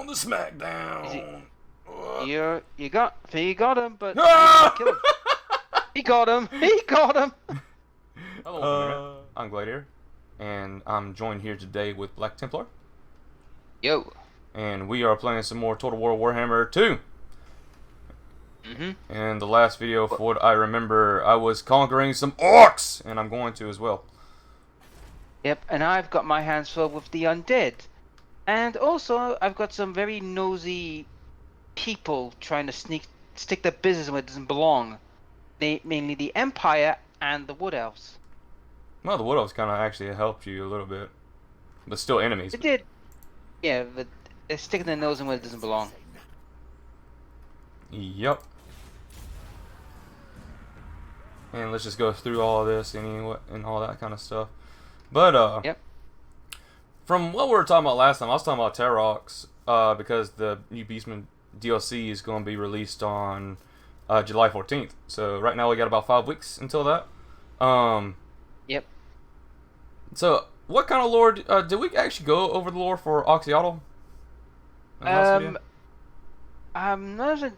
the Smackdown. You got him, but Ah! kill him. He got him. He got him. Hello, I'm Gladiator, and I'm joined here today with Black Templar. Yo. And we are playing some more Total War Warhammer 2. And the last video, for what I remember, I was conquering some orcs, and I'm going to as well. Yep, and I've got my hands full with the undead. And also, I've got some very nosy people trying to stick their business where it doesn't belong. Mainly the Empire and the Wood Elves. Well, the Wood Elves kind of actually helped you a little bit, but still enemies. It did. Yeah, but they're sticking their nose in where it doesn't belong. Yep. And let's just go through all of this and all that kind of stuff. But Yep. From what we were talking about last time, I was talking about Terrox, because the new Beastman DLC is going to be released on July 14th. So right now we got about 5 weeks until that. Yep. So what kind of lore did we actually go over the lore for Oxyotl? I don't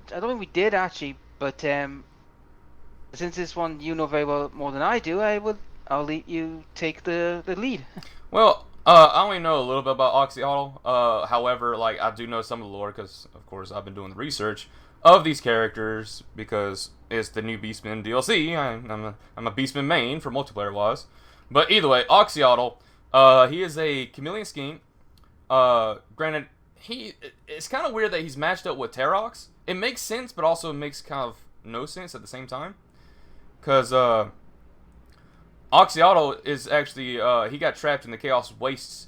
think we did actually, but since this one you know very well more than I do, I'll let you take the lead. Well, I only know a little bit about Oxyotl. However, like I do know some of the lore because, of course, I've been doing the research of these characters because it's the new Beastman DLC. I'm a Beastman main for multiplayer wise. But either way, Oxyotl, he is a chameleon skink. Granted, it's kind of weird that he's matched up with Terrox. It makes sense, but also makes kind of no sense at the same time. Because Oxyotl is actually, he got trapped in the Chaos Wastes,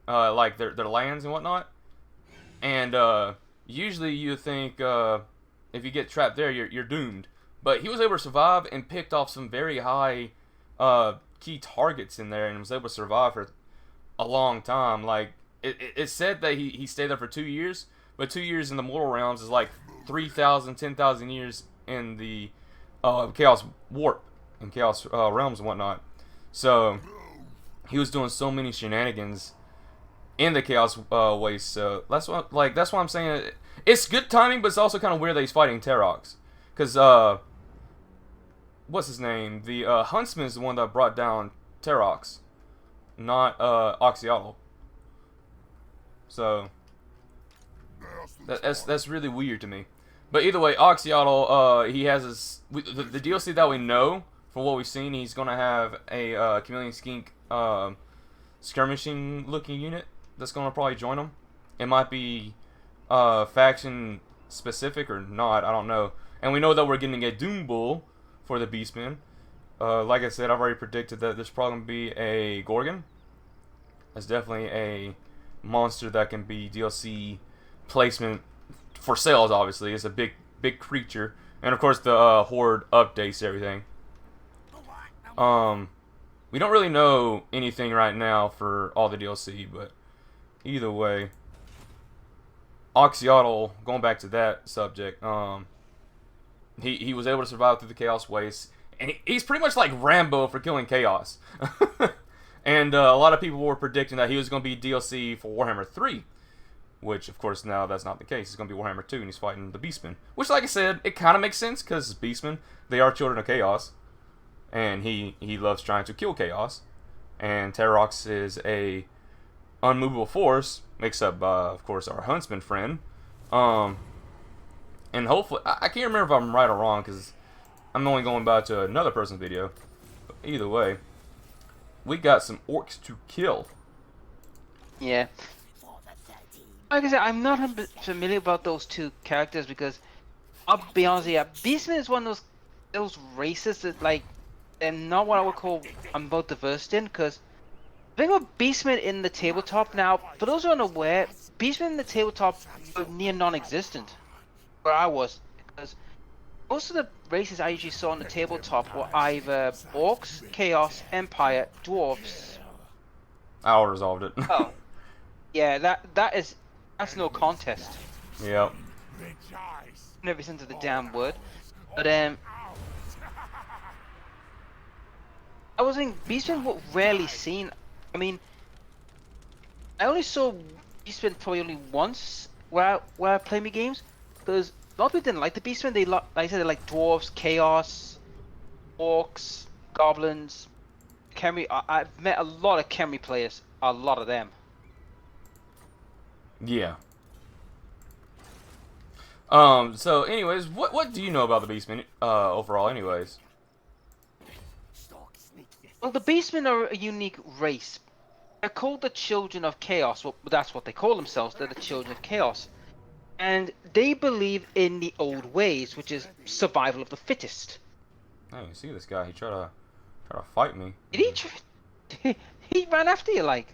like their lands and whatnot. And usually you think if you get trapped there, you're doomed. But he was able to survive and picked off some very high key targets in there and was able to survive for a long time. Like, it's said that he stayed there for 2 years, but 2 years in the mortal realms is like 3,000, 10,000 years in the Chaos Warp and Chaos realms and whatnot. So he was doing so many shenanigans in the Chaos Waste. So that's why I'm saying it's good timing, but it's also kind of weird that he's fighting Terrox, because what's his name? The Huntsman is the one that brought down Terrox, not Oxyotl. So that's really weird to me. But either way, Oxyotl, he has the DLC that we know from what we've seen. He's gonna have a chameleon skink skirmishing looking unit that's gonna probably join him. It might be faction specific or not, I don't know. And we know that we're getting a Doom Bull for the Beastman. Like I said, I've already predicted that there's probably gonna be a Gorgon. That's definitely a monster that can be DLC placement for sales. Obviously, it's a big creature, and of course the Horde updates everything. We don't really know anything right now for all the DLC, but either way, Oxyotl, going back to that subject, he was able to survive through the Chaos Waste, and he's pretty much like Rambo for killing Chaos. And a lot of people were predicting that he was going to be DLC for Warhammer 3, which, of course, now that's not the case. It's going to be Warhammer 2, and he's fighting the Beastmen. Which, like I said, it kind of makes sense, because Beastmen, they are children of Chaos, and he loves trying to kill Chaos. And Terrox is a unmovable force, except, of course, our Huntsman friend. And hopefully, I can't remember if I'm right or wrong, because I'm only going back to another person's video. But either way, we got some orcs to kill. Yeah. Like I said, I'm not familiar about those two characters because I'll be honest with you, Beastman is one of those races that, like, they're not what I would call I'm both diverse in, because the thing about Beastmen in the tabletop now, for those who are unaware, Beastmen in the tabletop were near non-existent where I was, because most of the races I usually saw on the tabletop were either orcs, chaos, empire, dwarves. I resolved it. Oh, yeah, that's no contest. Yep. Never sense of the damn word, but I was thinking Beastmen were rarely seen. I mean, I only saw Beastmen probably only once where I play my games, because a lot of people didn't like the Beastmen. Like I said, they like dwarves, chaos, orcs, goblins, Khemri. I've met a lot of Khemri players. A lot of them. Yeah. So anyways, what do you know about the Beastmen overall anyways? Well, the Beastmen are a unique race. They're called the Children of Chaos. Well, that's what they call themselves. They're the Children of Chaos. And they believe in the old ways, which is survival of the fittest. Hey, you see this guy? He tried to fight me. Did he? He ran after you, like.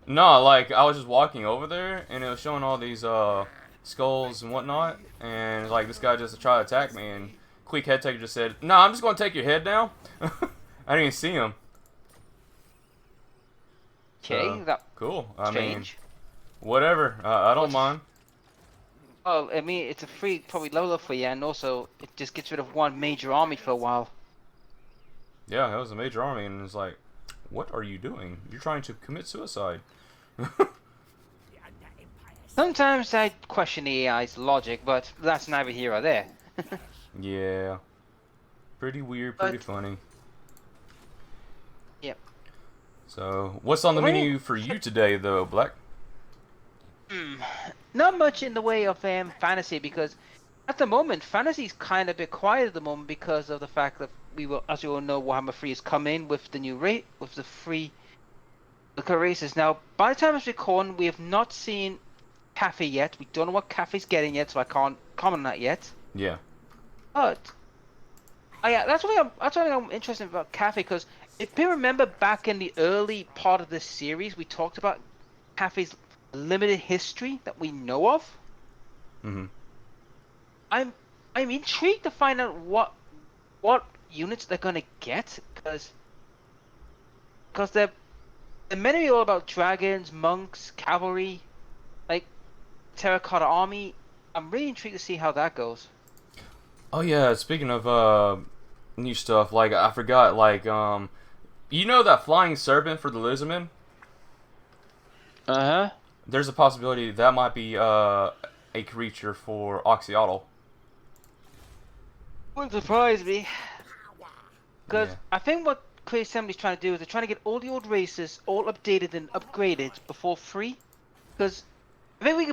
No, like I was just walking over there, and it was showing all these skulls and whatnot, and like this guy just tried to attack me, and Quick Head Taker just said, "No, I'm just gonna take your head now." I didn't even see him. Okay, So, that cool. I mean, strange. whatever. I don't mind. Well, I mean, it's a free probably level up for you, and also it just gets rid of one major army for a while. Yeah, it was a major army, and it's like, what are you doing? You're trying to commit suicide. Sometimes I question the AI's logic, but that's neither here or there. Yeah. Pretty weird, pretty funny. Yep. So, what's on the menu for you today, though, Black? Not much in the way of fantasy, because at the moment fantasy's kind of a bit quiet at the moment because of the fact that as you all know, Warhammer 3 has come in with the new rate, with the free local races. Now, by the time it's recording, we have not seen Cafe yet. We don't know what Cafe's getting yet, so I can't comment on that yet. Yeah. But that's what I'm interested about Cafe, because if you remember back in the early part of this series, we talked about Cafe's limited history that we know of. Mm-hmm. I'm intrigued to find out what units they're gonna get, because they're mainly all about dragons, monks, cavalry, like terracotta army. I'm really intrigued to see how that goes. Oh yeah, speaking of new stuff, like I forgot, like you know that flying serpent for the Lizardmen? Uh-huh. There's a possibility that might be a creature for Oxyotl. Wouldn't surprise me, because Yeah. I think what Creative Assembly's trying to do is they're trying to get all the old races all updated and upgraded before free. Because I think we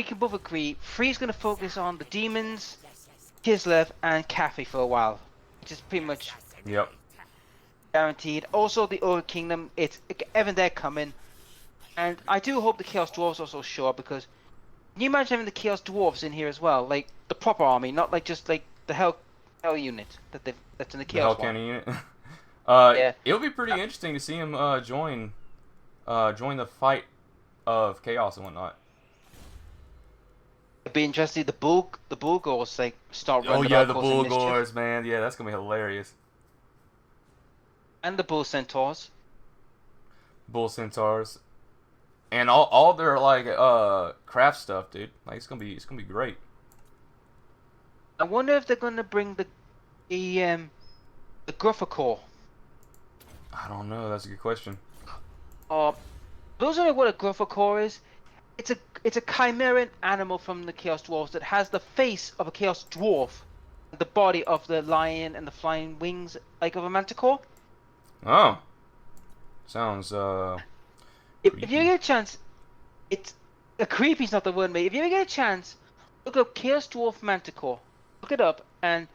can both agree free is going to focus on the demons, Kislev, and Cafe for a while, which is pretty much Yep. guaranteed. Also, the Old Kingdom, it's even they're coming, and I do hope the Chaos Dwarves also show up, because can you imagine having the Chaos Dwarves in here as well, like the proper army, not like just like the Hell unit that's in the The Chaos Hell one. Cannon unit. Yeah. It would be pretty interesting to see him join the fight of chaos and whatnot. It'd be interesting. The Bulgors like start Oh running yeah, about the causing mischief. Bulgors, man. Yeah, that's gonna be hilarious. And the Bull Centaurs. Bull Centaurs. And all their like craft stuff, dude. Like it's gonna be great. I wonder if they're gonna bring the Gruffacore. I don't know. That's a good question. Those are what a Gruffacore is. It's a chimerian animal from the Chaos Dwarves that has the face of a Chaos Dwarf, the body of the lion, and the flying wings like of a Manticore. Oh, sounds If you get a chance, it's creepy's not the word, mate. If you ever get a chance, look up Chaos Dwarf Manticore. Look it up, and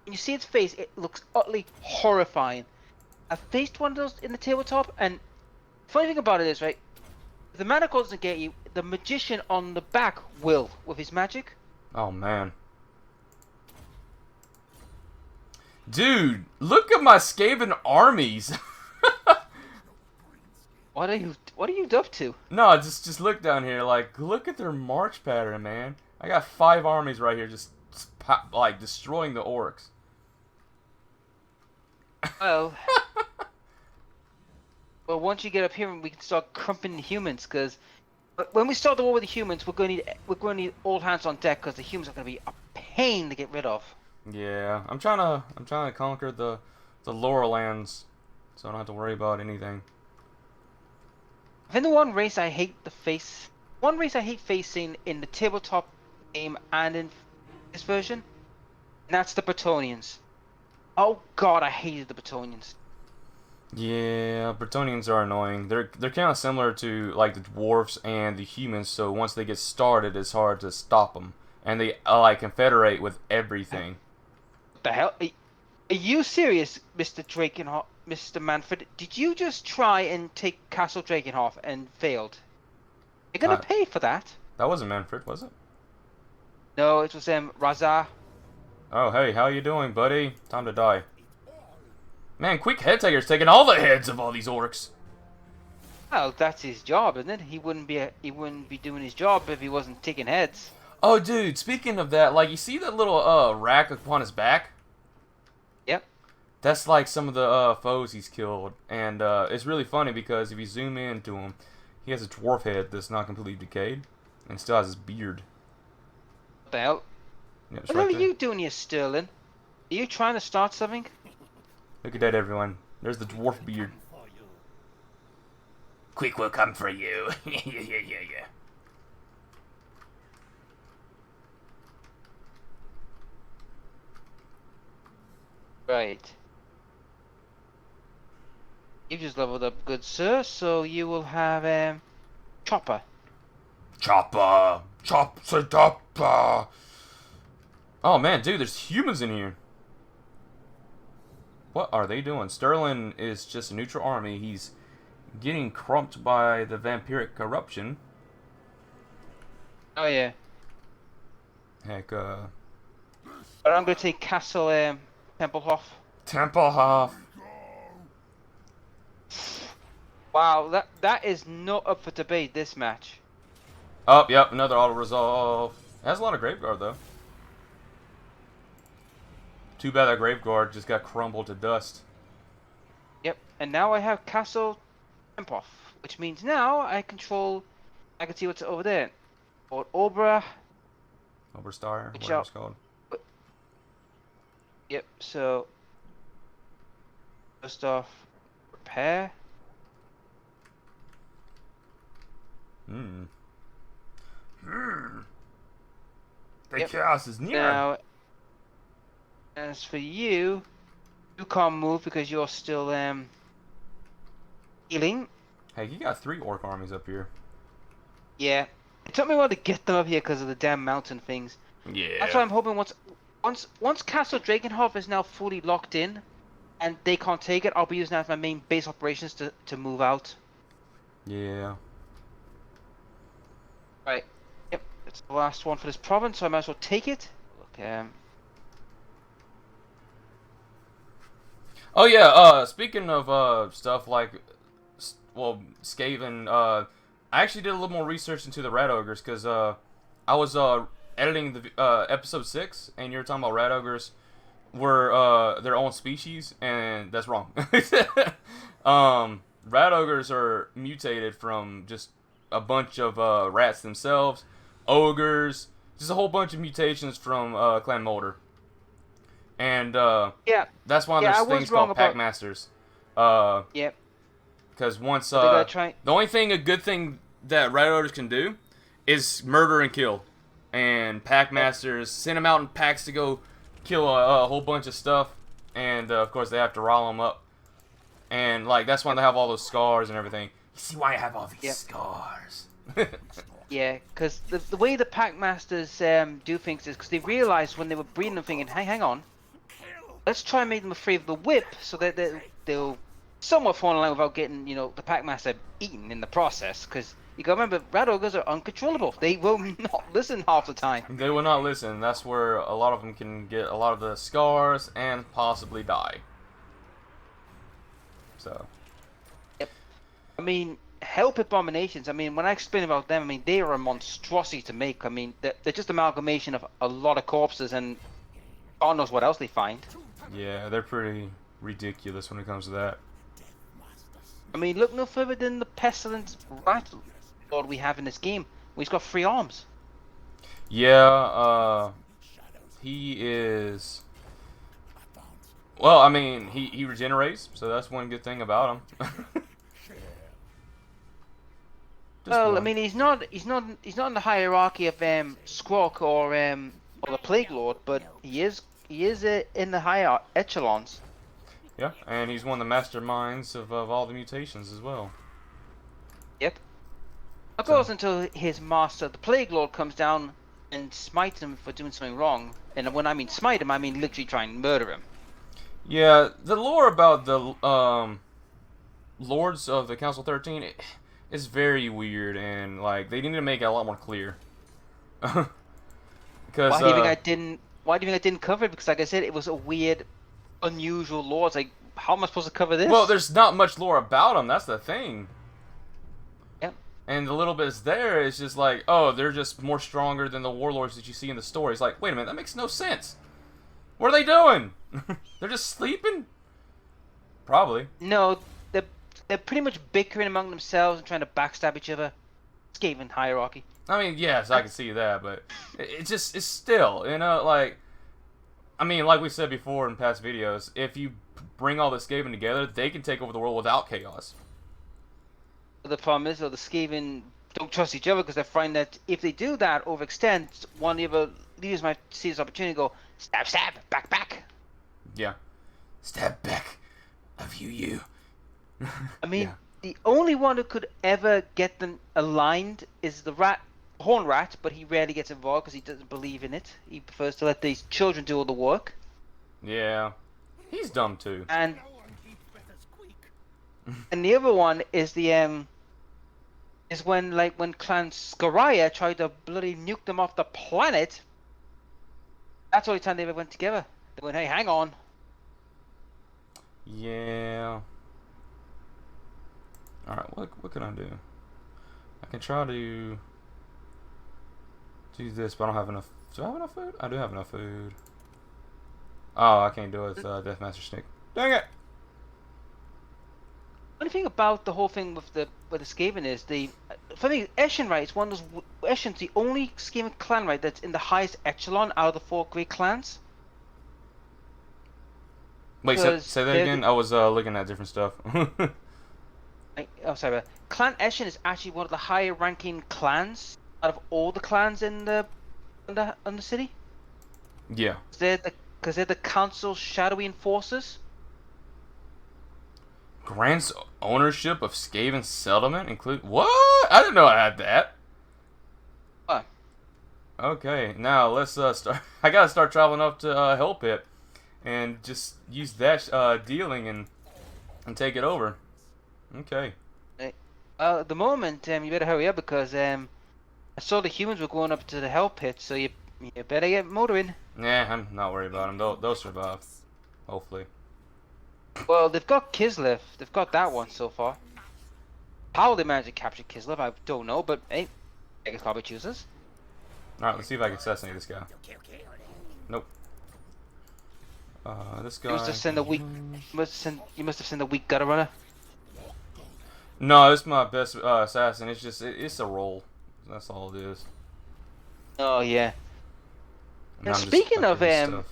when you see its face, it looks utterly horrifying. I faced one of those in the tabletop, and funny thing about it is, right, if the Manticore doesn't get you, the magician on the back will, with his magic. Oh man. Dude, look at my Skaven armies. What are you up to? No, just look down here. Like, look at their march pattern, man. I got 5 armies right here, just like destroying the orcs. Well, once you get up here, we can start crumping the humans. Because when we start the war with the humans, we're going to need all hands on deck, because the humans are going to be a pain to get rid of. Yeah, I'm trying to conquer the Laurel Lands, so I don't have to worry about anything. I think the one race I hate the face one race I hate facing in the tabletop game and in this version, and that's the Bretonians. Oh god, I hated the Bretonians. Yeah, Bretonians are annoying. They're kind of similar to like the dwarves and the humans. So once they get started, it's hard to stop them, and they like confederate with everything. What the hell? Are you serious, Mr. Drakenhoff, Mr. Manfred? Did you just try and take Castle Drakenhoff and failed? You're gonna Uh, pay for that. that wasn't Manfred, was it? No, it was Razar. Oh, hey, how you doing, buddy? Time to die. Man, Quick Headtaker's taking all the heads of all these orcs. Well, that's his job, isn't it? He wouldn't be doing his job if he wasn't taking heads. Oh, dude, speaking of that, like, you see that little rack upon his back? Yep. That's like some of the foes he's killed, and it's really funny because if you zoom into him, he has a dwarf head that's not completely decayed, and still has his beard. What the hell? Yeah, it's What right are there. you doing here, Sterling? Are you trying to start something? Look at that, everyone. There's the dwarf beard. Quick will come for you. Yeah. Right. You've just leveled up, good sir, so you will have, Chopper. Chopper! Chopper! Oh man, dude, there's humans in here. What are they doing? Sterling is just a neutral army. He's getting crumped by the vampiric corruption. Oh yeah. Heck, But I'm gonna take Castle, Templehof. Templehof. Wow, that is not up for debate, this match. Oh, yep, another auto-resolve. It has a lot of Graveguard, though. Too bad that Graveguard just got crumbled to dust. Yep, and now I have Castle Templehof, which means now I can see what's over there. Fort Obra. Oberstar, Which whatever it's called. Yep, so first off, repair. The Yep. chaos is near. Now, as for you, you can't move because you're still healing. Hey, you got 3 orc armies up here. Yeah, it took me a while to get them up here because of the damn mountain things. Yeah. That's why I'm hoping once Castle Drakenhof is now fully locked in, and they can't take it, I'll be using that as my main base operations to move out. Yeah. Right. Yep, it's the last one for this province, so I might as well take it. Look, Oh yeah, speaking of stuff like, well, Skaven, I actually did a little more research into the Rat Ogres, because I was editing the episode 6, and you were talking about Rat Ogres were their own species, and that's wrong. Rat Ogres are mutated from just a bunch of rats themselves, ogres, just a whole bunch of mutations from Clan Molder. And yeah, that's why yeah, there's I was things wrong called about- Packmasters. yep. Because once They gotta try. the only thing a good thing that Rat Ogres can do is murder and kill, and Packmasters send them out in packs to go kill a whole bunch of stuff, and of course they have to rile them up, and like that's why they have all those scars and everything. You see why I have all these Yep. scars? Yeah, because the way the Packmasters do things is because they realized when they were breeding them thinking, hey, hang on, let's try and make them afraid of the whip so that they'll somewhat fall in line without getting, the Packmaster eaten in the process. Because you gotta remember, Rat Ogres are uncontrollable. They will not listen half the time. They will not listen. That's where a lot of them can get a lot of the scars and possibly die. So. I mean, Help Abominations, I mean, when I explain about them, I mean, they are a monstrosity to make. I mean, they're just amalgamation of a lot of corpses and God knows what else they find. Yeah, they're pretty ridiculous when it comes to that. I mean, look no further than the Pestilent Rat Lord we have in this game. He's got 3 arms. Yeah, he is... Well, I mean, he regenerates, so that's one good thing about him. Just Well, I one. mean, he's not in the hierarchy of Squawk or the Plague Lord, but he is in the higher echelons. Yeah, and he's one of the masterminds of all the mutations as well. Yep. Of So course, until his master, the Plague Lord, comes down and smites him for doing something wrong. And when I mean smite him, I mean literally try and murder him. yeah, the lore about the lords of the Council 13 is very weird, and like they need to make it a lot more clear. Because Why do you think I didn't? Why do you think I didn't cover it? Because, like I said, it was a weird, unusual lore. It's like, how am I supposed to cover this? well, there's not much lore about them. That's the thing. Yep. And the little bits there is just like, oh, they're just more stronger than the warlords that you see in the story. It's like, wait a minute, that makes no sense. What are they doing? They're just sleeping? Probably. No, they're pretty much bickering among themselves and trying to backstab each other. Skaven hierarchy. I mean, yes, I can see that, but it's still, like, I mean, like we said before in past videos, if you bring all the Skaven together, they can take over the world without chaos. The problem is, though, the Skaven don't trust each other because they find that if they do that, overextend, one of the other leaders might see this opportunity and go, stab, stab, back, back. Yeah. Stab back. Of you. I mean, Yeah. the only one who could ever get them aligned is the Horn Rat, but he rarely gets involved because he doesn't believe in it. He prefers to let these children do all the work. Yeah. He's dumb too. And the other one is is when Clan Scaraya tried to bloody nuke them off the planet. That's the only time they ever went together. They went, hey, hang on. Yeah. Alright, what can I do? I can try to do this, but I don't have enough. Do I have enough food? I do have enough food. Oh, I can't do it with Deathmaster Snikch. Dang it! Funny thing about the whole thing with the Skaven is the funny thing, Eshin, right, is one of those. Eshin's the only Skaven clan, right, that's in the highest echelon out of the 4 great clans. Wait, say that again? I was looking at different stuff. Oh, sorry. Clan Eshin is actually one of the higher ranking clans out of all the clans in the city. Yeah. Because they're the council's shadowy enforcers. Grants ownership of Skaven settlement include what? I didn't know I had that. What? Okay, now let's start. I gotta start traveling up to Hell Pit and just use that dealing and take it over. Okay. At the moment, you better hurry up because I saw the humans were going up to the Hell Pit, so you better get motoring. Nah, I'm not worried about them. They'll survive. Hopefully. Well, they've got Kislev. They've got that one so far. How they managed to capture Kislev, I don't know, but hey, I guess probably chooses. Alright, let's see if I can assassinate this guy. Nope. This guy. You must have sent a weak. You must have sent a weak gutter runner. No, it's my best assassin. It's just it's a roll. That's all it is. Oh yeah. And Now, I'm just speaking of upgrading stuff.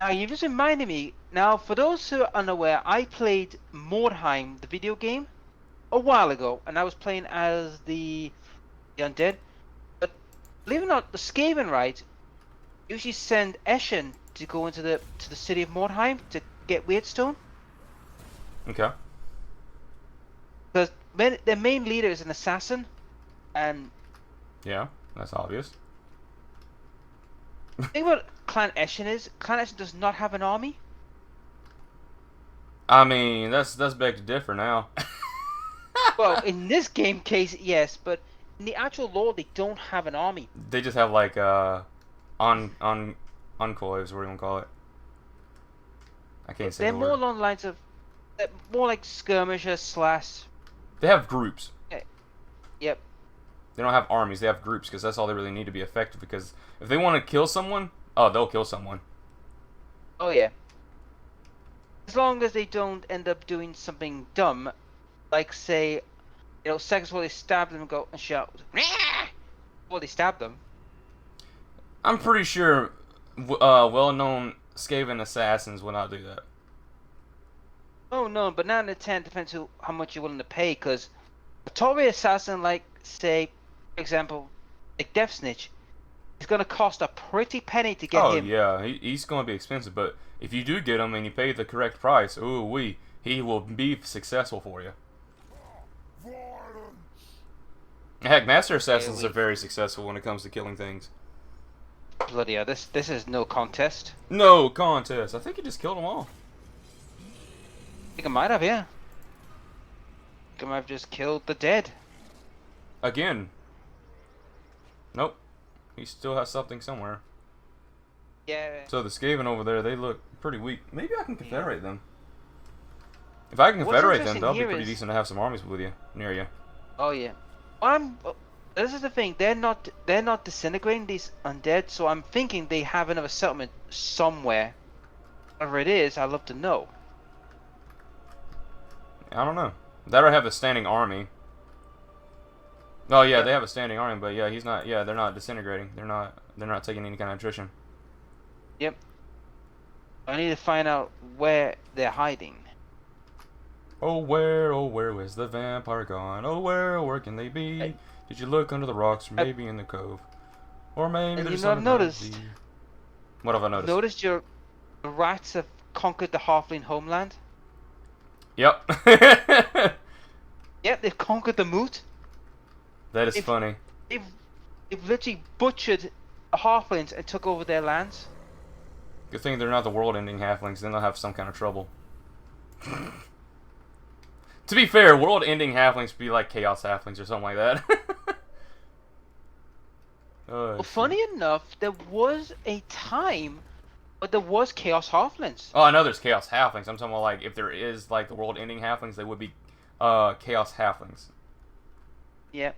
now you just reminded me. Now, for those who are unaware, I played Mordheim, the video game, a while ago, and I was playing as the undead. But believe it or not, the Skaven, right, usually send Eshin to go into the city of Mordheim to get Weirdstone. Okay. Because their main leader is an assassin, and Yeah, that's obvious. the thing about Clan Eshin is, Clan Eshin does not have an army. I mean, that's beg to differ now. Well, in this game case, yes, but in the actual lore, they don't have an army. They just have like enclaves, what do you want to call it? I can't say They're the more word. along the lines of, they're more like skirmishers slash. They have groups. Yep. They don't have armies. They have groups because that's all they really need to be effective. Because if they want to kill someone, oh, they'll kill someone. Oh yeah. As long as they don't end up doing something dumb, like say, seconds before they stab them and go and shout, "Rah!" before they stab them. I'm pretty sure well-known Skaven assassins will not do that. Oh no, but 9 out of 10 depends how much you're willing to pay, because A top rate assassin, like say, for example, like Death Snitch, is gonna cost a pretty penny to get Oh him. yeah, he's going to be expensive, but if you do get him and you pay the correct price, he will be successful for you. Heck, Master Assassins are very successful when it comes to killing things. Bloody hell, this is no contest. No contest. I think he just killed them all. I think I might have, yeah. I think I might have just killed the dead. Again. Nope. He still has something somewhere. Yeah. So the Skaven over there, they look pretty weak. Maybe I can confederate them. If I can confederate them, they'll be pretty decent to have some armies with you, near you. Oh yeah. This is the thing. They're not disintegrating these undead, so I'm thinking they have another settlement somewhere. Whatever it is, I'd love to know. I don't know. That or have a standing army. Oh yeah, they have a standing army, but yeah, he's not. Yeah, they're not disintegrating. They're not taking any kind of attrition. Yep. I need to find out where they're hiding. Oh where is the vampire gone? Oh where can they be? Did you look under the rocks, or maybe in the cove, or maybe there's something? Noticed. What have I noticed? Noticed the rats have conquered the halfling homeland. Yep. Yep, they've conquered the moot. That is funny. They've literally butchered the halflings and took over their lands. Good thing they're not the world-ending halflings. Then they'll have some kind of trouble. To be fair, world-ending halflings would be like chaos halflings or something like that. Well, funny enough, there was a time, but there was chaos halflings. Oh, I know there's chaos halflings. I'm talking about like if there is like the world-ending halflings, they would be chaos halflings. Yeah.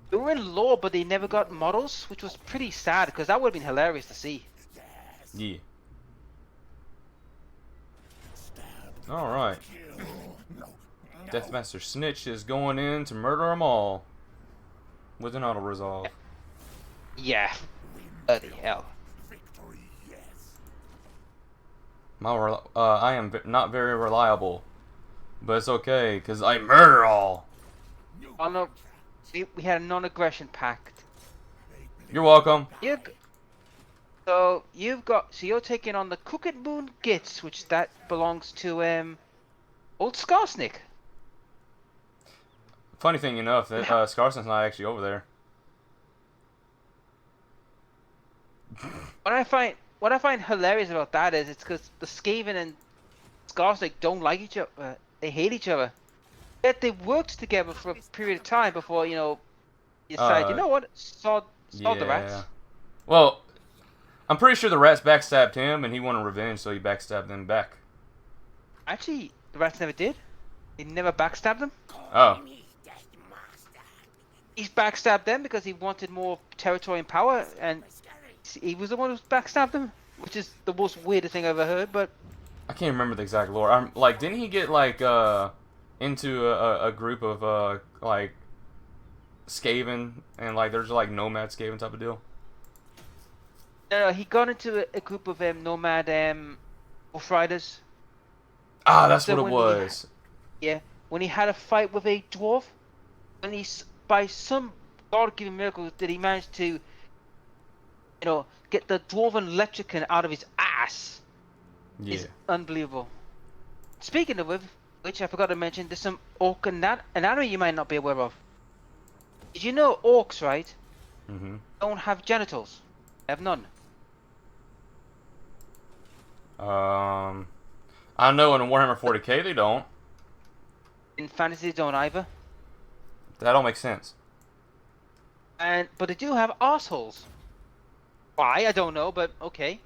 They were in lore, but they never got models, which was pretty sad because that would have been hilarious to see. Yeah. All right. Deathmaster Snikch is going in to murder them all with an auto resolve. Yeah. Bloody hell. I am not very reliable, but it's okay because I murder all. Oh no, we had a non-aggression pact. You're welcome. So you're taking on the Crooked Moon Gits, which that belongs to old Skarsnik. Funny thing enough, that Scarson's not actually over there. What I find hilarious about that is it's because the Skaven and Skarsnik don't like each other. They hate each other. Yet they worked together for a period of time before you decide. You know what? Sod the rats. Well, I'm pretty sure the rats backstabbed him, and he wanted revenge, so he backstabbed them back. Actually, the rats never did. He never backstabbed them. Oh. He's backstabbed them because he wanted more territory and power, and he was the one who backstabbed them, which is the most weirdest thing I've ever heard. But I can't remember the exact lore. I'm like, didn't he get like into a group of like Skaven, and like there's like nomad Skaven type of deal? No, he got into a group of nomad Wolf Riders. Ah, that's what it was. When he had a fight with a dwarf, and by some God-given miracle did he manage to, get the dwarven leprechaun out of his ass. Yeah. It's unbelievable. Speaking of which, I forgot to mention, there's some orc anatomy you might not be aware of. Did you know orcs, right? Mm-hmm. Don't have genitals. They have none. I know in Warhammer 40k they don't. In fantasy, they don't either. That all makes sense. But they do have assholes. Why? I don't know, but okay.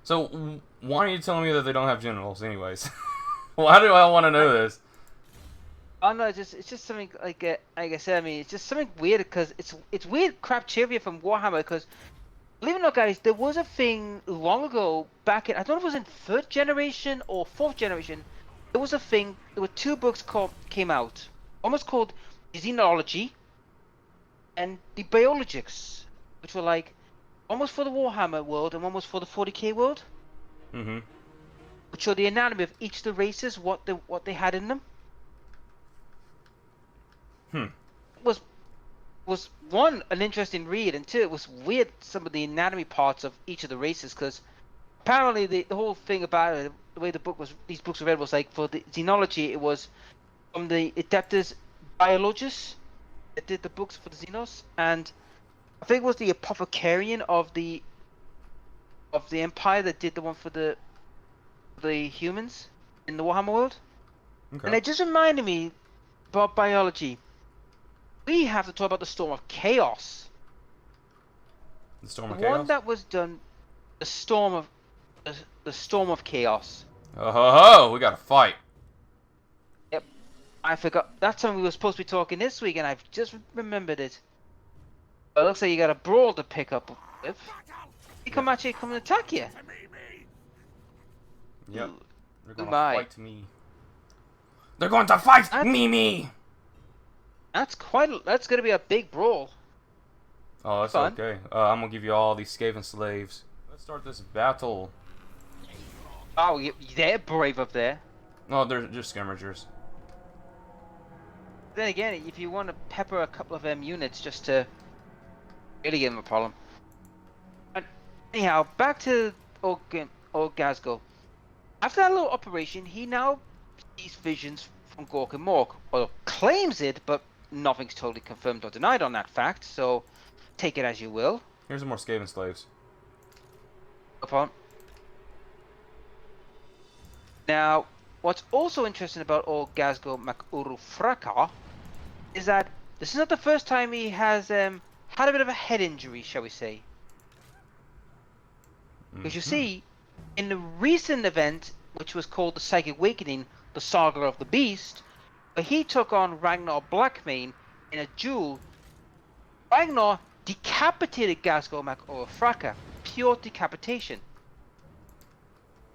So why are you telling me that they don't have genitals, anyways? Why do I want to know this? Oh no, it's just something like I said. I mean, it's just something weird because it's weird crap trivia from Warhammer. Because believe it or not, guys, there was a thing long ago back in, I don't know if it was in 3rd generation or 4th generation. There was a thing. There were 2 books came out, almost called the Xenology and the Biologics, which were like almost for the Warhammer world and one was for the 40k world. Mm-hmm. Which showed the anatomy of each of the races, what they had in them. was one, an interesting read, and two, it was weird some of the anatomy parts of each of the races, because apparently the whole thing about it, the way these books were read was like, for the xenology, it was from the Adeptus Biologus that did the books for the Xenos, and I think it was the Apothecarian of the Empire that did the one for the humans in the Warhammer world. Okay. And it just reminded me about biology. We have to talk about the Storm of Chaos. The Storm of The Chaos? one that was done, the Storm of Chaos. Oh ho ho! We got to fight. Yep, I forgot. That's something we were supposed to be talking this week, and I've just remembered it. But it looks like you got a brawl to pick up with. They come and attack you. Yep. They're gonna my. fight me. They're going to fight me. That's gonna be a big brawl. Oh, that's Fun. okay. I'm gonna give you all these Skaven slaves. Let's start this battle. Oh, they're brave up there. No, they're just skirmishers. Then again, if you want to pepper a couple of units just to really give them a problem. And anyhow, back to old Gazgo. After that little operation, he now sees visions from Gork and Mork. Well, claims it, but nothing's totally confirmed or denied on that fact, so take it as you will. Here's some more Skaven slaves. Upon. Now, what's also interesting about old Gazgo Macurufraka is that this is not the first time he has had a bit of a head injury, shall we say. Because you see, in the recent event, which was called the Psychic Awakening, the Saga of the Beast, where he took on Ragnar Blackmane in a duel, Ragnar decapitated Gazgo Macurufraka. Pure decapitation.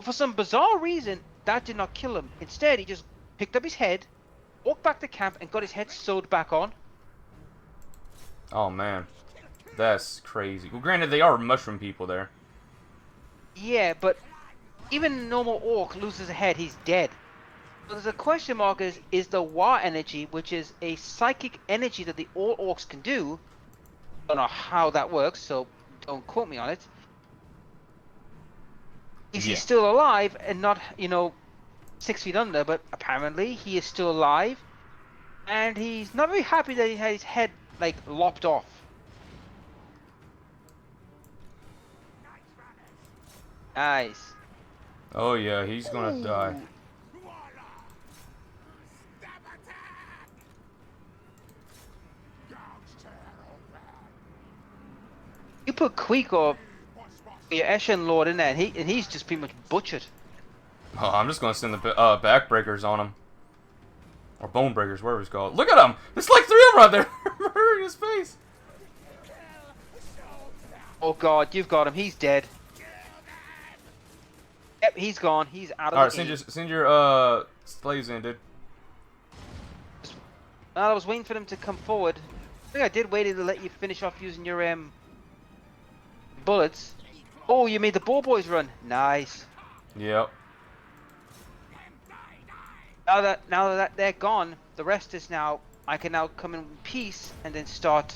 For some bizarre reason, that did not kill him. Instead, he just picked up his head, walked back to camp, and got his head sewed back on. Oh man, that's crazy. Well, granted, they are mushroom people there. Yeah, but even a normal orc loses a head, he's dead. So there's a question mark is the Wa energy, which is a psychic energy that all orcs can do. I don't know how that works, so don't quote me on it. Is he still alive and not, 6 feet under, but apparently he is still alive. And he's not very happy that he had his head, lopped off. Nice. Oh yeah, he's gonna die. You put Queek or your Eshen Lord in there, and he's just pretty much butchered. Oh, I'm just gonna send the backbreakers on him. Or bone breakers, whatever it's called. Look at him! There's like 3 of them right there! Murdering his face! Oh god, you've got him. He's dead. Yep, he's gone. He's out of the game. Alright, send your slaves in, dude. I was waiting for them to come forward. I think I did wait to let you finish off using your bullets. Oh, you made the ball boys run. Nice. Yep. Now that they're gone, the rest is now. I can now come in peace and then start.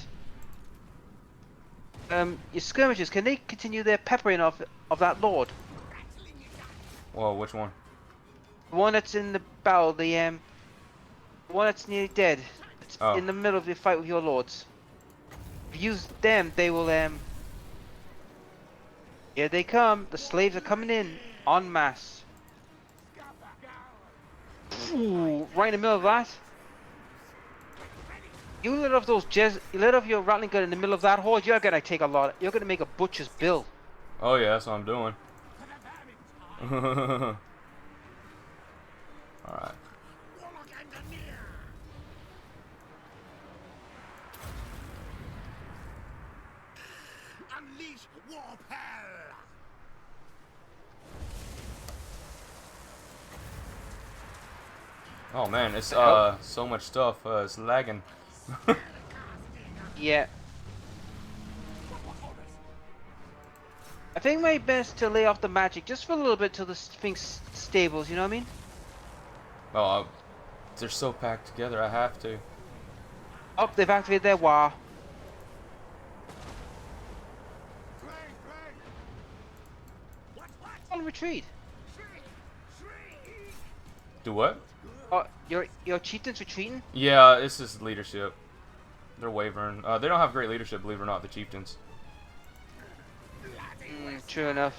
Your skirmishers, can they continue their peppering of that lord? Whoa, which one? The one that's in the battle, the one that's nearly dead. It's in the middle of the fight with your lords. If you use them, they will Here they come. The slaves are coming in en masse. Ooh, right in the middle of that. You let off you let off your rattling gun in the middle of that horde. You're gonna take a lot. You're gonna make a butcher's bill. Oh yeah, that's what I'm doing. Alright. Unleash warp hell. Oh man, it's so much stuff. It's lagging. Yeah. I think my best to lay off the magic just for a little bit till this thing stables. You know what I mean? Oh, they're so packed together. I have to. Oh, they've activated their war. Flank, flank. What? On retreat. Shriek. Do what? Oh, your chieftains retreating? Yeah, it's just leadership. They're wavering. They don't have great leadership, believe it or not, the chieftains. True enough.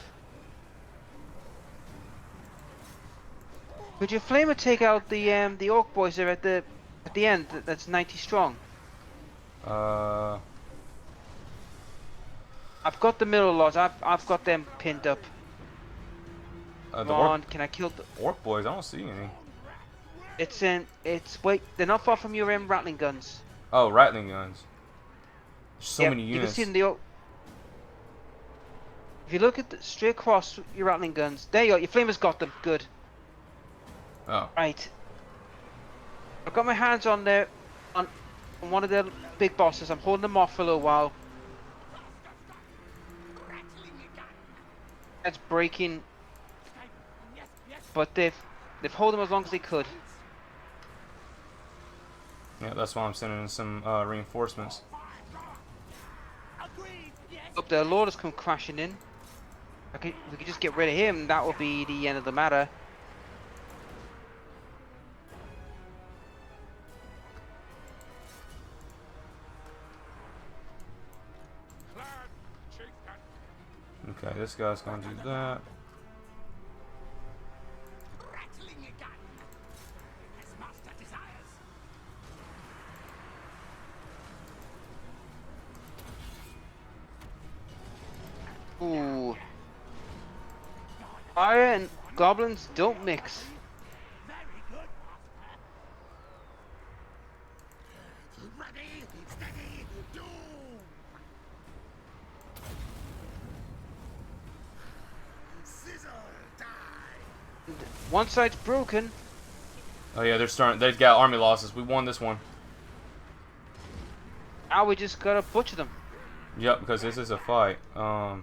Could your flamer take out the orc boys there at the end? That's 90 strong. Uh, I've got the middle laws. I've got them pinned up. the Come on, orc, can I kill the? orc boys, I don't see any. Wait, they're not far from your rattling guns. Oh, rattling guns. There's so Yep, many you units. can see the orc. If you look at straight across your rattling guns, there you go. Your flamer's got them. Good. Oh, Right. I've got my hands on there, on one of the big bosses. I'm holding them off for a little while. That's breaking, but they've held them as long as they could. yeah, that's why I'm sending in some reinforcements. Up there, Lord has come crashing in. We could just get rid of him. That will be the end of the matter. Okay, this guy's gonna do that. Rattling a gun. As master desires. Ooh. Fire and goblins don't mix. Very good, master. Ready, steady, do. Sizzle, die. One side's broken. Oh yeah, they're starting. They've got army losses. We won this one. Now we just gotta butcher them. Yep, because this is a fight. Ready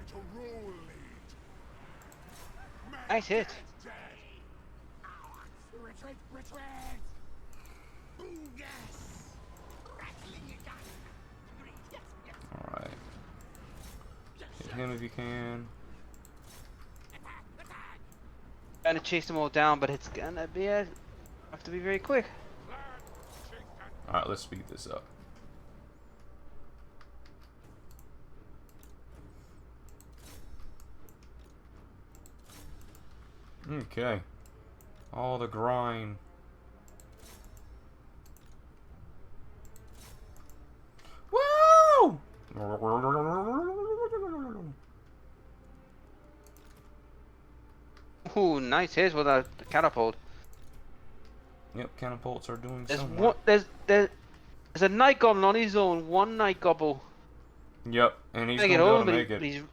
to roll, lead. Nice hit. Retreat, retreat. Boogas. Rattling a gun. Agreed. Yes, yes. All right. Hit him if you can. Attack, attack. Trying to chase them all down, but it's gonna be have to be very quick. All right, let's speed this up. Okay. All the grind. Woo! Ooh, nice hit with a catapult. Yep, catapults are doing There's something. one. There's a night goblin on his own. One night gobble. Yep, and he's Trying gonna to be able him, to but make it. he's.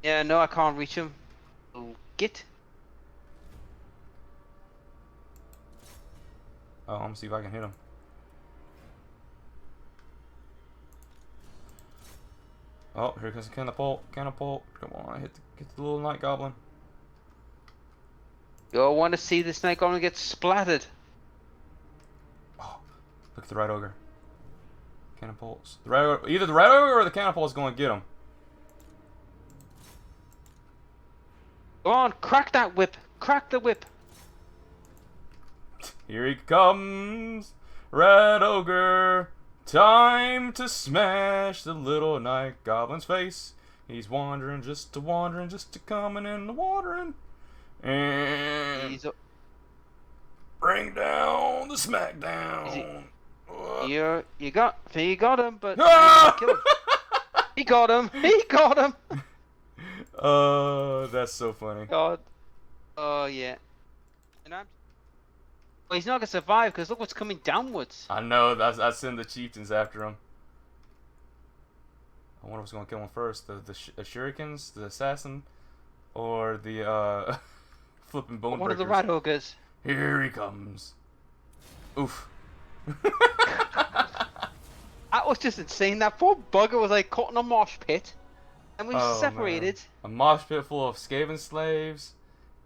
Yeah, no, I can't reach him. Oh, get. Oh, I'm gonna see if I can hit him. Oh, here comes the catapult. Catapult. Come on, get the little night goblin. You all want to see this night goblin get splattered. Oh, look at the red ogre. Catapults. The red ogre, either the red ogre or the catapult is going to get him. Go on, crack that whip. Crack the whip. Here he comes, red ogre. Time to smash the little night goblin's face. He's wandering, just to coming in the watering. And He's bring down the Smackdown. you got him, but Ah! kill him. He got him. He got him. That's so funny. God. Oh yeah. And I'm. Well, he's not gonna survive because look what's coming downwards. I know. I send the chieftains after him. I wonder what's gonna kill him first: the shurikens, the assassin, or the flipping bone One of the breakers. rat ogres. Here he comes. Oof. That was just insane. That poor bugger was like caught in a mosh pit, and we Oh, separated. man. A mosh pit full of Skaven slaves,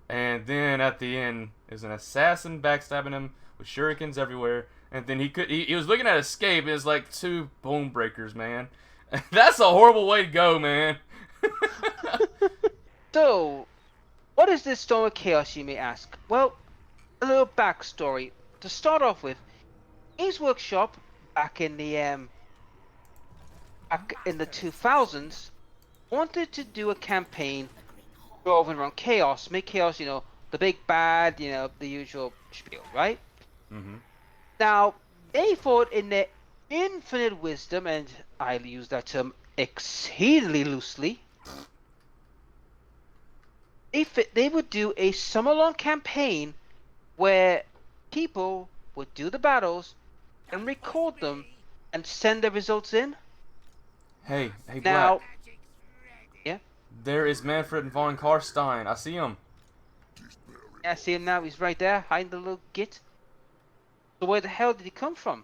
and then at the end is an assassin backstabbing him with shurikens everywhere. And then he was looking at escape. It's like 2 bone breakers, man. That's a horrible way to go, man. So, what is this Storm of Chaos, you may ask? Well, a little backstory. To start off with, Games Workshop back in the 2000s wanted to do a campaign revolving around chaos, make chaos, the big bad, the usual spiel, right? Mm-hmm. Now, they thought in their infinite wisdom, and I use that term exceedingly loosely, they would do a summer-long campaign where people would do the battles and record them and send the results in. Hey, Now, Black. yeah, There is Manfred von Karstein. I see him. I see him now. He's right there, hiding the little git. So where the hell did he come from?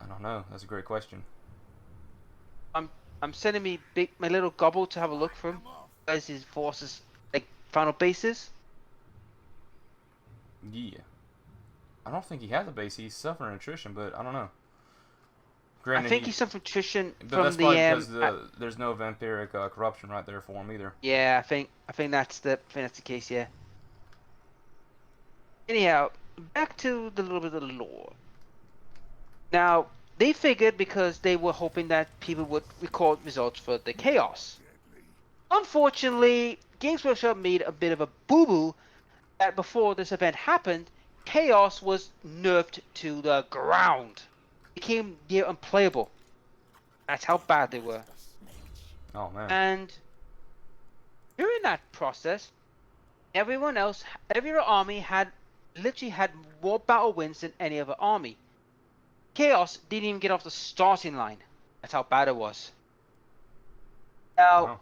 I don't know. That's a great question. I'm sending my little gobble to have a look for him. As his forces, like final bases. Yeah. I don't think he has a base. He's suffering attrition, but I don't know. I Granted, think he's some attrition but from that's the probably because there's no vampiric corruption right there for him either. Yeah, I think that's the case. Yeah. Anyhow, back to the little bit of the lore. Now, they figured because they were hoping that people would record results for the chaos. Unfortunately, Games Workshop made a bit of a boo-boo that before this event happened, chaos was nerfed to the ground. It became near unplayable. That's how bad they were. Oh man. And during that process, every army literally had more battle wins than any other army. Chaos didn't even get off the starting line. That's how bad it was. Now, Wow.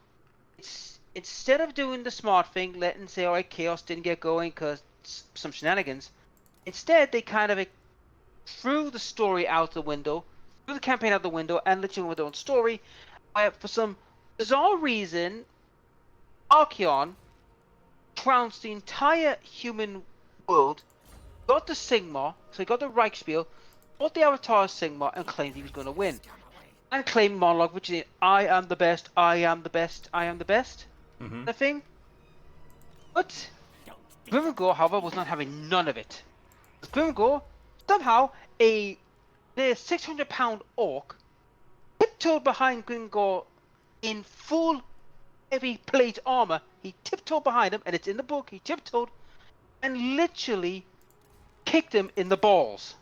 instead of doing the smart thing, letting say, alright, Chaos didn't get going because some shenanigans, instead they kind of threw the story out the window, threw the campaign out the window, and literally with their own story, where for some bizarre reason, Archeon trounced the entire human world, got the Sigmar, so he got the Reichsspiel, bought the Avatar of Sigmar, and claimed he was going to win. And claimed monologue, which is, I am the best, I am the best, I am the best, Mm-hmm. the thing. But Grimgor, however, was not having none of it. Grimgor, somehow, a near 600-pound orc, tiptoed behind Grimgor in full heavy plate armor. He tiptoed behind him, and it's in the book. He tiptoed and literally kicked him in the balls.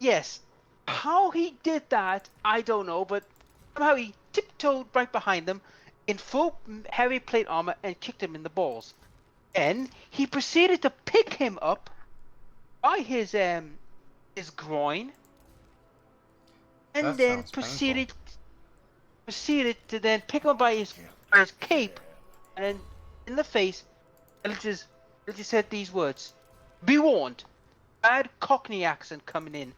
Yes, how he did that, I don't know, but somehow he tiptoed right behind them in full heavy plate armor and kicked him in the balls. Then he proceeded to pick him up by his groin, and That then sounds proceeded to then pick him up by his cape, and then in the face, and just said these words: "Be warned, bad Cockney accent coming in."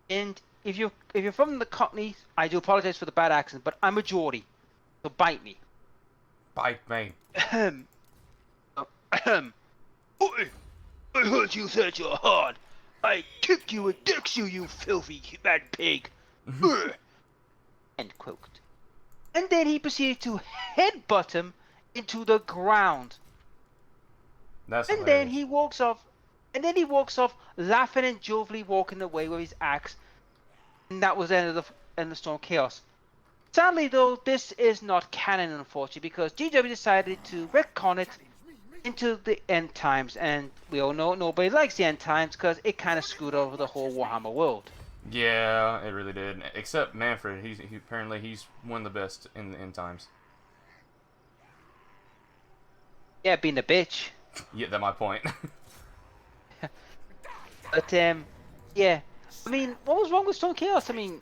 And if you're from the Cockney, I do apologize for the bad accent, but I'm a Geordie, so bite me. Bite me. Ahem. Ahem. Oi! I heard you said you're hard. I kick you and dicks you, you filthy mad pig. Ugh. End quote. And then he proceeded to headbutt him into the ground. That's And hilarious. then he walks off, laughing and jovially walking away with his axe. And that was the end of the Storm Chaos. Sadly, though, this is not canon, unfortunately, because GW decided to retcon it into the end times, and we all know nobody likes the end times because it kind of screwed over the whole Warhammer world. Yeah, it really did. Except Manfred. Apparently he's one of the best in the end times. Yeah, being a bitch. Yeah, that's my point. But yeah. I mean, what was wrong with Storm Chaos? I mean,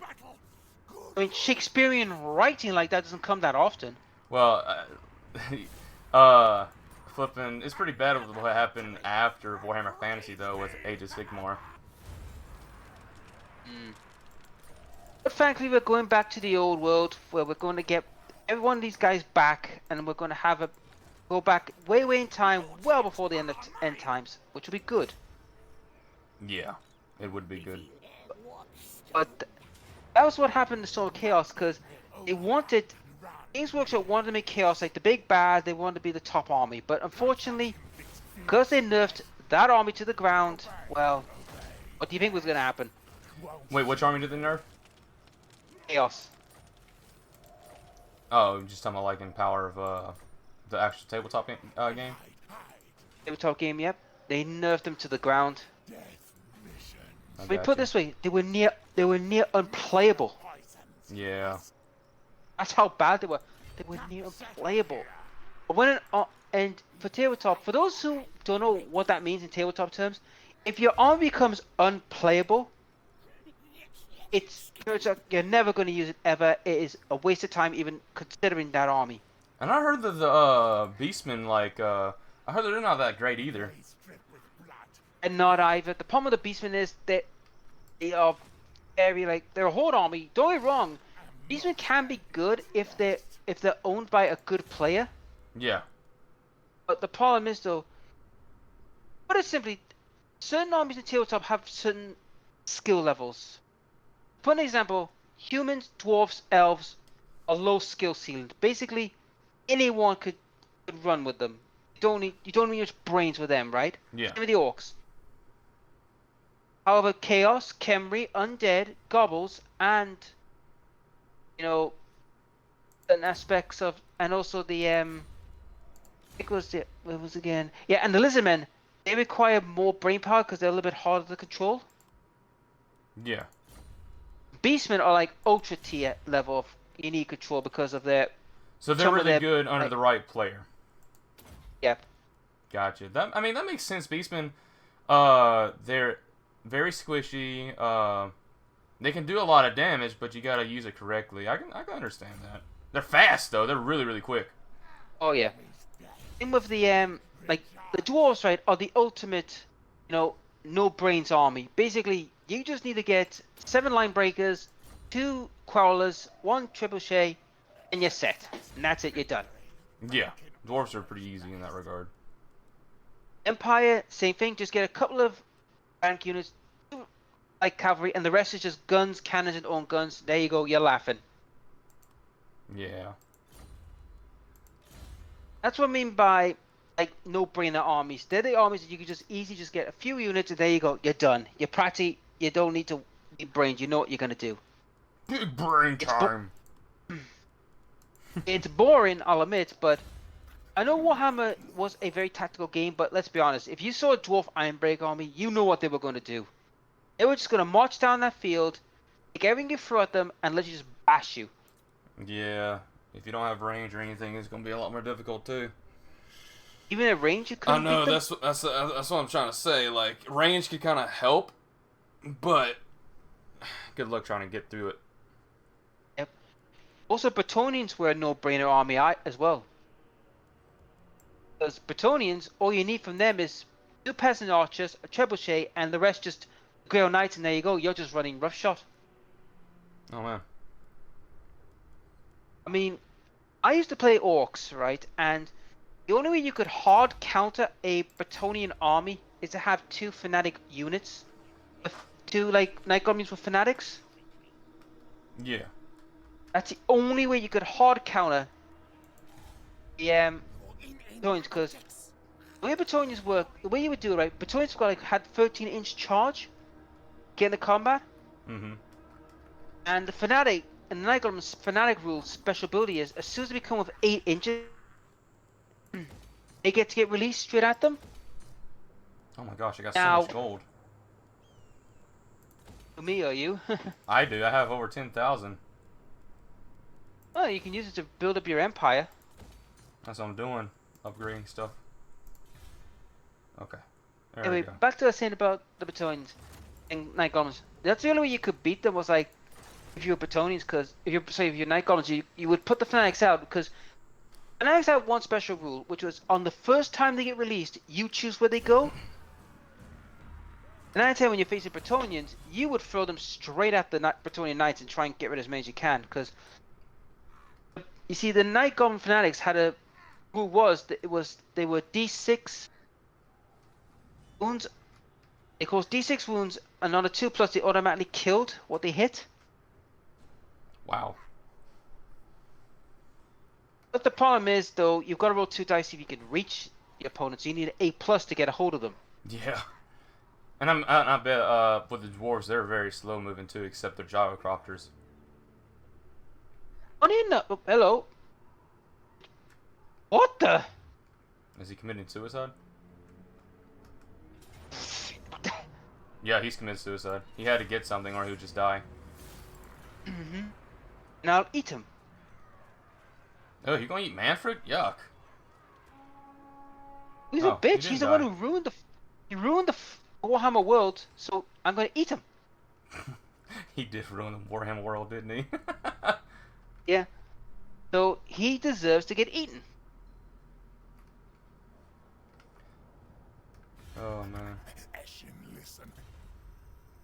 Shakespearean writing like that doesn't come that often. Well, flipping. It's pretty bad with what happened after Warhammer Fantasy though, with Age of Sigmar. But frankly, we're going back to the old world where we're going to get every one of these guys back, and we're going to have go back way in time, well before the end times, which would be good. Yeah, it would be good. But that was what happened to Storm of Chaos, because they wanted, Games Workshop wanted to make Chaos like the big bad, they wanted to be the top army, but unfortunately, because they nerfed that army to the ground, well, what do you think was going to happen? Wait, which army did they nerf? Chaos. Oh, just talking about like in power of the actual tabletop game. Tabletop game, yep. They nerfed them to the ground. I We put it this way, they were near unplayable. Yeah. That's how bad they were. They were near unplayable. And for tabletop, for those who don't know what that means in tabletop terms, if your army becomes unplayable, you're never going to use it ever. It is a waste of time even considering that army. And I heard that the Beastmen, like, I heard they're not that great either. And not either. The problem with the Beastmen is that they are very, like, they're a horde army. Don't get me wrong. Beastmen can be good if they're owned by a good player. Yeah. But the problem is, though, put it simply, certain armies in tabletop have certain skill levels. For an example, humans, dwarves, elves are low skill ceiling. Basically, anyone could run with them. You don't need much brains with them, right? Yeah. Same with the orcs. However, chaos, Khemri, undead, goblins, and certain aspects of, and also the it was again, yeah, and the lizardmen, they require more brain power because they're a little bit harder to control. Yeah. Beastmen are like ultra tier level of you need control because of their. So they're really good under the right player. Yep. Gotcha. That makes sense. Beastmen, they're very squishy. They can do a lot of damage, but you gotta use it correctly. I can understand that. They're fast though. They're really quick. Oh yeah. Same with the like the dwarves, right, are the ultimate, no brains army. Basically, you just need to get 7 line breakers, 2 quarrelers, 1 trebuchet, and you're set. And that's it. You're done. Yeah, dwarves are pretty easy in that regard. Empire, same thing. Just get a couple of rank units, 2 like cavalry, and the rest is just guns, cannons, and own guns. There you go. You're laughing. Yeah. That's what I mean by like no-brainer armies. They're the armies that you can just easily just get a few units, and there you go. You're done. You're practically. You don't need to be brains. You know what you're gonna do. Big brain time. It's boring, I'll admit, but I know Warhammer was a very tactical game. But let's be honest. If you saw a dwarf Ironbreak army, you know what they were going to do. They were just going to march down that field, take everything you throw at them, and let you just bash you. Yeah. If you don't have range or anything, it's gonna be a lot more difficult too. Even at range, you couldn't. I know, beat them? that's what I'm trying to say. Like, range could kind of help, but good luck trying to get through it. Yep. Also, Bretonnians were a no-brainer army as well. Because Bretonnians, all you need from them is 2 peasant archers, a trebuchet, and the rest just Grail Knights, and there you go. You're just running roughshod. Oh man. I mean, I used to play orcs, right? And the only way you could hard counter a Bretonnian army is to have 2 fanatic units. 2, like, Night Goblins with fanatics. Yeah. That's the only way you could hard counter the Bretonnians, because the way Bretonnians work, the way you would do it, right? Bretonnians had 13-inch charge, get into combat. Mm-hmm. And the fanatic, and the Night Goblin's fanatic rule special ability is, as soon as they become of 8 inches, they get to get released straight at them. Oh my gosh, I got Now, so much gold. Me, are you? I do. I have over 10,000. Well, you can use it to build up your empire. That's what I'm doing. Upgrading stuff. Okay. There Anyway, we go. back to what I was saying about the Bretonnians and Night Goblins. That's the only way you could beat them was like if you're Bretonnians, because if you're Night Goblins, you would put the Fanatics out, because Fanatics have one special rule, which was on the first time they get released, you choose where they go. And I tell you, when you're facing Bretonnians, you would throw them straight at the Bretonnian Knights and try and get rid of as many as you can, because you see, the Night Goblin Fanatics had a rule was that they were D6 wounds. It caused D6 wounds, another 2 plus they automatically killed what they hit. Wow. But the problem is, though, you've got to roll 2 dice if you can reach the opponent, so you need an A plus to get a hold of them. Yeah. And I bet with the dwarves, they're very slow moving too, except their gyrocopters. Oh, hello. What the? Is he committing suicide? Yeah, he's committed suicide. He had to get something or he would just die. Now I'll eat him. Oh, you gonna eat Manfred? Yuck. He's Oh, a bitch. he He's didn't the one die. who ruined the Warhammer world. So I'm gonna eat him. He did ruin the Warhammer world, didn't he? Yeah. So he deserves to get eaten. Oh man. Ashen, listen.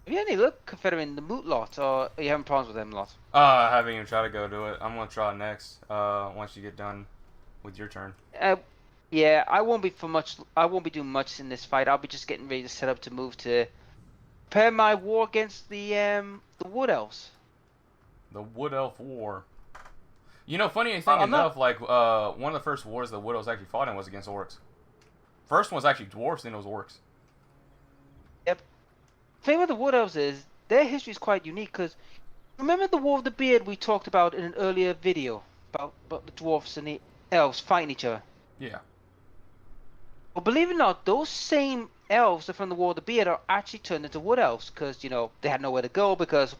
Have you had any luck confederating the Moot lot, or are you having problems with them lot? I haven't even tried to go do it. I'm gonna try next. Once you get done with your turn. Yeah, I won't be doing much in this fight. I'll be just getting ready to set up to move to prepare my war against the Wood Elves. The Wood Elf War. You know, funny thing I'm enough, like one of the first wars the Wood Elves actually fought in was against orcs. First one was actually dwarves, then it was orcs. Yep. The thing with the Wood Elves is their history is quite unique because remember the War of the Beard we talked about in an earlier video about the dwarves and the elves fighting each other. Yeah. Well, believe it or not, those same elves from the War of the Beard are actually turned into Wood Elves because they had nowhere to go because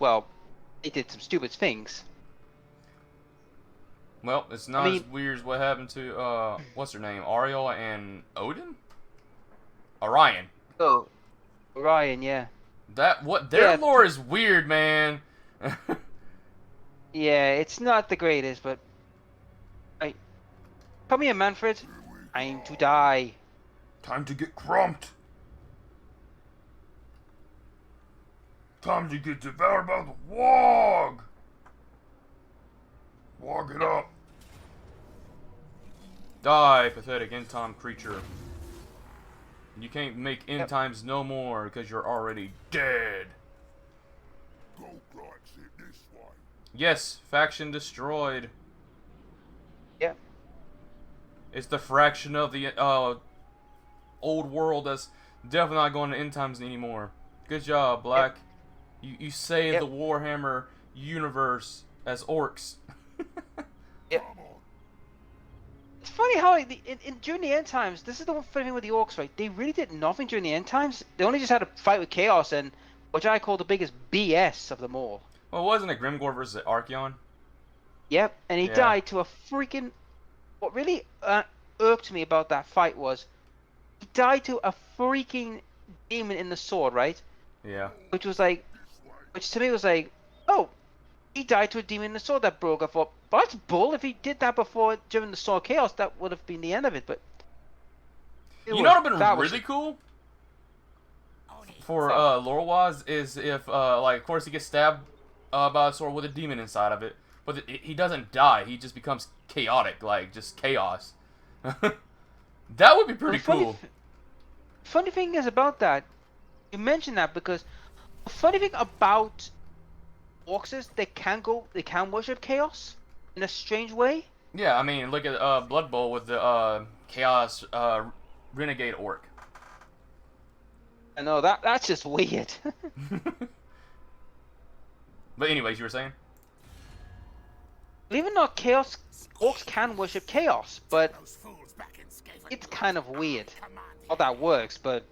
they did some stupid things. Well, it's not as weird as what happened to what's her name, Ariel and Odin, Orion. Oh, Orion, yeah. Their lore is weird, man. Yeah, it's not the greatest, but come here, Manfred. I'm to die. Time to get crumped. Time to get devoured by the Wog. Wog it up. Die, pathetic end time creature. You can't make end times no more because you're already dead. Go blocks it this way. Yes, faction destroyed. Yeah. It's the fraction of the old world that's definitely not going to end times anymore. Good job, Black. You saved the Warhammer universe as orcs. Yep. It's funny how during the end times, this is the funny thing with the orcs, right? They really did nothing during the end times. They only just had to fight with chaos, and which I call the biggest BS of them all. Well, wasn't it Grimgor versus Archeon? Yep, and he died to a freaking. What really irked me about that fight was he died to a freaking demon in the sword, right? Yeah. Which to me was like, oh, he died to a demon in the sword that broke. I thought, well, that's bull. If he did that before during the Sword Chaos, that would have been the end of it. But you know what would have been really cool for lore-wise is if of course he gets stabbed by a sword with a demon inside of it, but he doesn't die. He just becomes chaotic, like just chaos. That would be pretty cool. Funny thing is about that, you mentioned that because the funny thing about orcs is they can worship chaos in a strange way. Yeah, I mean, look at Blood Bowl with the chaos renegade orc. I know that's just weird. But anyways, you were saying? Believe it or not, orcs can worship chaos, but it's kind of weird how that works. But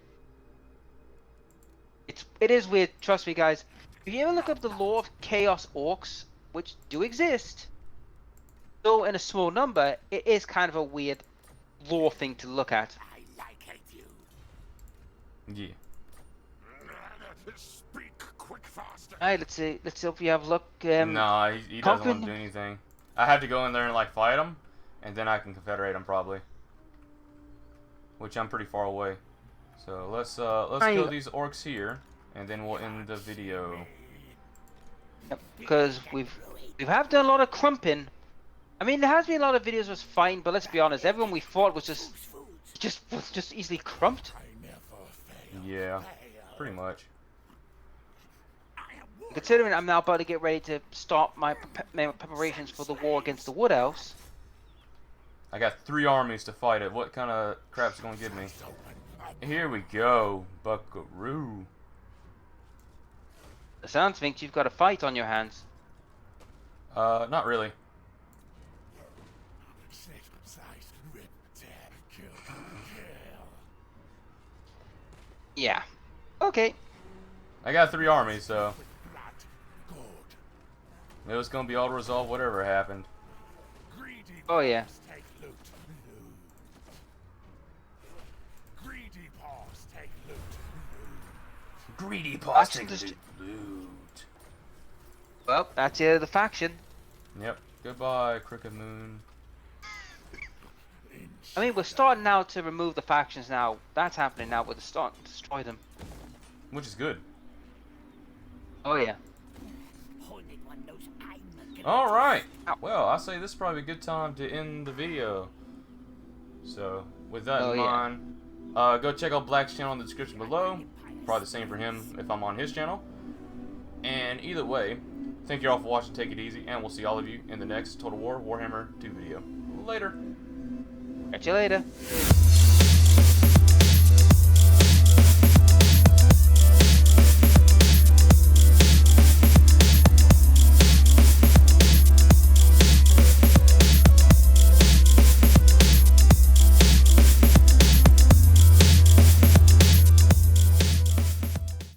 it is weird. Trust me, guys. If you ever look up the lore of chaos orcs, which do exist, though in a small number, it is kind of a weird lore thing to look at. I like you. Yeah. Speak quick, faster. Alright, let's see if we have luck. Nah, he doesn't want to do anything. I have to go in there and fight him, and then I can confederate him probably. Which I'm pretty far away. So let's kill these orcs here, and then we'll end the video. Yep, because we have done a lot of crumping. I mean, there has been a lot of videos was fine, but let's be honest, everyone we fought was just easily crumped. Yeah, pretty much. Considering I'm now about to get ready to start my preparations for the war against the Wood Elves. I got 3 armies to fight it. What kind of crap's it gonna give me? Here we go, Buckaroo. The sounds think you've got a fight on your hands. Not really. Yeah. Okay. I got 3 armies, so it was gonna be all resolved whatever happened. Oh yeah. Greedy paws Faction take loot. Well, that's the end of the faction. Yep. Goodbye, Crooked Moon. I mean, we're starting now to remove the factions now. That's happening now. We're starting to destroy them. Which is good. Oh yeah. Alright. Well, I say this is probably a good time to end the video. So, with that in mind, go check out Black's channel in the description below. Probably the same for him if I'm on his channel. And either way, thank you all for watching. Take it easy, and we'll see all of you in the next Total War Warhammer 2 video. Later. Catch you later.